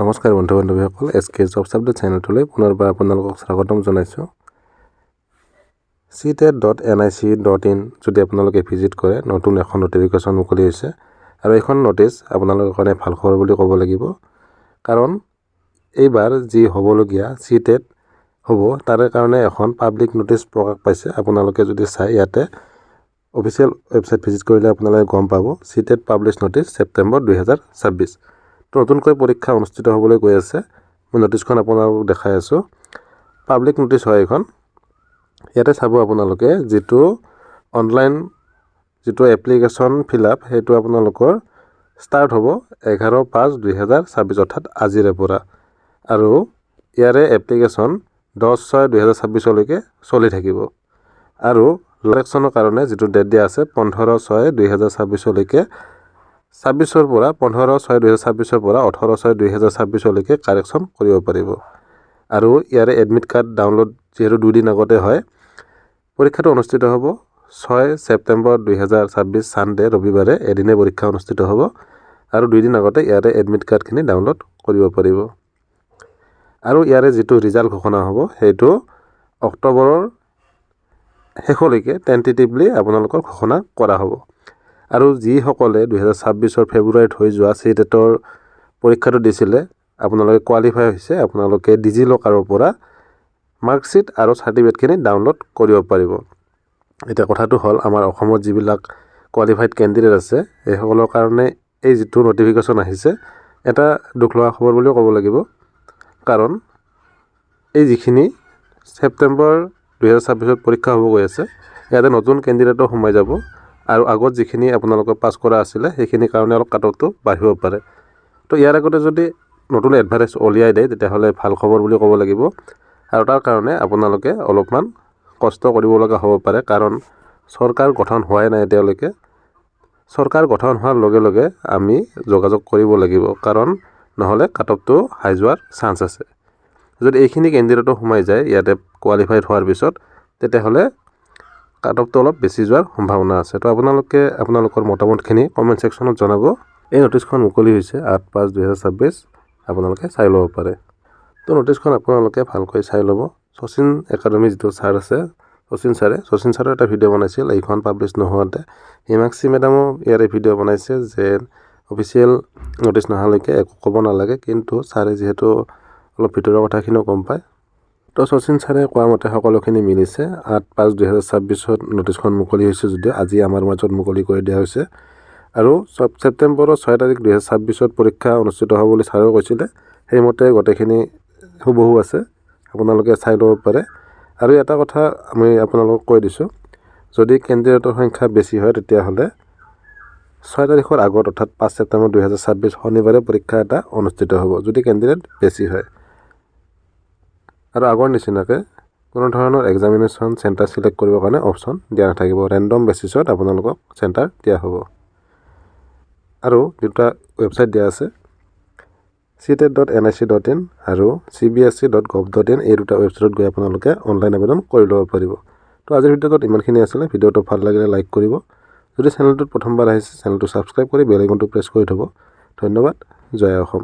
নমস্কাৰ বন্ধু বান্ধৱীসকল, এছকে jobs update চেনেলটোলৈ পুনৰবাৰ আপোনালোকক স্বাগতম জনাইছোঁ। CTET.nic.in যদি আপোনালোকে ভিজিট কৰে, নতুন এখন নটিফিকেশ্যন মুকলি হৈছে আৰু এইখন নটিচ আপোনালোকৰ কাৰণে ভাল খবৰ বুলি ক'ব লাগিব। কাৰণ এইবাৰ যি হ'বলগীয়া CTET হ'ব, তাৰে কাৰণে এখন পাব্লিক নটিচ প্ৰকাশ পাইছে। আপোনালোকে যদি চাই ইয়াতে অফিচিয়েল ৱেবছাইট ভিজিট কৰিলে আপোনালোকে গম পাব। CTET publish notice September 2026। নতুনকৈ পৰীক্ষা অনুষ্ঠিত হ'বলৈ গৈ আছে। মই নটিচখন আপোনালোকক দেখাই আছোঁ। পাব্লিক নটিচ হয় এইখন। ইয়াতে চাব আপোনালোকে যিটো অনলাইন যিটো এপ্লিকেশ্যন ফিল আপ, সেইটো আপোনালোকৰ ষ্টাৰ্ট হ'ব 11/5/2026 অৰ্থাৎ আজিৰে পৰা। আৰু ইয়াৰে এপ্লিকেশ্যন 10/6/2026লৈকে চলি থাকিব। আৰু ইলেকশ্যনৰ কাৰণে যিটো ডেট দিয়া আছে 15/6/2026লৈকে, 26ৰ পৰা 15/6/2026ৰ পৰা 18/6/2026লৈকে কাৰেকশ্যন কৰিব পাৰিব। আৰু ইয়াৰে এডমিট কাৰ্ড ডাউনলোড যিহেতু 2 দিন আগতে হয়। পৰীক্ষাটো অনুষ্ঠিত হ'ব 6 ছেপ্টেম্বৰ 2026 ছানডে ৰবিবাৰে এদিনে পৰীক্ষা অনুষ্ঠিত হ'ব। আৰু 2 দিন আগতে ইয়াৰে এডমিট কাৰ্ডখিনি ডাউনলোড কৰিব পাৰিব। আৰু ইয়াৰে যিটো ৰিজাল্ট ঘোষণা হ'ব, সেইটো অক্টোবৰৰ শেষলৈকে টেণ্টেটিভলি আপোনালোকৰ ঘোষণা কৰা হ'ব। আৰু যিসকলে 2026 ফেব্ৰুৱাৰীত হৈ যোৱা CTETৰ পৰীক্ষাটো দিছিলে, আপোনালোকে কোৱালিফাই হৈছে, আপোনালোকে ডিজিলকাৰৰ পৰা মাৰ্কশ্বিট আৰু চাৰ্টিফিকেটখিনি ডাউনলোড কৰিব পাৰিব। এতিয়া কথাটো হ'ল, আমাৰ অসমত যিবিলাক কোৱালিফাইড কেণ্ডিডেট আছে, সেইসকলৰ কাৰণে এই যিটো নটিফিকেশ্যন আহিছে, এটা দুখ লগা খবৰ বুলিও ক'ব লাগিব। কাৰণ এই যিখিনি ছেপ্টেম্বৰ 2026 পৰীক্ষা হ'ব গৈ আছে, ইয়াতে নতুন কেণ্ডিডেটো সোমাই যাব। আৰু আগত যিখিনি আপোনালোকৰ পাছ কৰা আছিলে, সেইখিনিৰ কাৰণে অলপ কাট অফটো বাঢ়িব পাৰে। তো ইয়াৰ আগতে যদি নতুন এডভাৰটাইজ উলিয়াই দিয়ে, তেতিয়াহ'লে ভাল খবৰ বুলি ক'ব লাগিব। আৰু তাৰ কাৰণে আপোনালোকে অলপমান কষ্ট কৰিব লগা হ'ব পাৰে। কাৰণ চৰকাৰ গঠন হোৱাই নাই এতিয়ালৈকে। চৰকাৰ গঠন হোৱাৰ লগে লগে আমি যোগাযোগ কৰিব লাগিব, কাৰণ নহ'লে কাট অফটো হাই যোৱাৰ চান্স আছে। যদি এইখিনি কেণ্ডিডেটো সোমাই যায় ইয়াতে কোৱালিফাইড হোৱাৰ পিছত, তেতিয়াহ'লে কাট অফটো অলপ বেছি যোৱাৰ সম্ভাৱনা আছে। তো আপোনালোকে আপোনালোকৰ মতামতখিনি কমেণ্ট ছেকশ্যনত জনাব। এই নটিচখন মুকলি হৈছে 8/5/2026। আপোনালোকে চাই ল'ব পাৰে। তো নটিচখন আপোনালোকে ভালকৈ চাই ল'ব। শচীন একাডেমি যিটো ছাৰ আছে, শচীন ছাৰে এটা ভিডিঅ' বনাইছিল এইখন পাব্লিছ নোহোৱাতে। হিমাক্ষী মেডামো ইয়াৰে ভিডিঅ' বনাইছে যে অফিচিয়েল নটিচ নহালৈকে একো ক'ব নালাগে, কিন্তু ছাৰে যিহেতু অলপ ভিতৰৰ কথাখিনিও গম পায়। তো শচীন ছাৰে কোৱা মতে সকলোখিনি মিলিছে। 8/5/2026 নটিচখন মুকলি হৈছে যদিও আজি আমাৰ মাজত মুকলি কৰি দিয়া হৈছে। আৰু ছেপ্টেম্বৰৰ 6 তাৰিখ 2026 পৰীক্ষা অনুষ্ঠিত হ'ব বুলি ছাৰেও কৈছিলে। সেইমতে গোটেইখিনি হুবহু আছে, আপোনালোকে চাই ল'ব পাৰে। আৰু এটা কথা আমি আপোনালোকক কৈ দিছোঁ, যদি কেণ্ডিডেটৰ সংখ্যা বেছি হয়, তেতিয়াহ'লে 6 তাৰিখৰ আগত অৰ্থাৎ 5 ছেপ্টেম্বৰ 2026 শনিবাৰে পৰীক্ষা এটা অনুষ্ঠিত হ'ব, যদি কেণ্ডিডেট বেছি হয়। আৰু আগৰ নিচিনাকৈ কোনো ধৰণৰ এক্সামিনেশ্যন চেণ্টাৰ ছিলেক্ট কৰিবৰ কাৰণে অপশ্যন দিয়া নাথাকিব। ৰেণ্ডম বেচিছত আপোনালোকক চেণ্টাৰ দিয়া হ'ব। আৰু দুটা ৱেবছাইট দিয়া আছে, CTET.nic.in আৰু cbsc.gov.in। এই দুটা ৱেবছাইটত গৈ আপোনালোকে অনলাইন আবেদন কৰি ল'ব পাৰিব। তো আজিৰ ভিডিঅ'টোত ইমানখিনি আছিলে। ভিডিঅ'টো ভাল লাগিলে লাইক কৰিব। যদি চেনেলটোত প্ৰথমবাৰ আহিছে, চেনেলটো ছাবস্ক্ৰাইব কৰি বেল আইকনটো প্ৰেছ কৰি থ'ব। ধন্যবাদ। জয় অসম।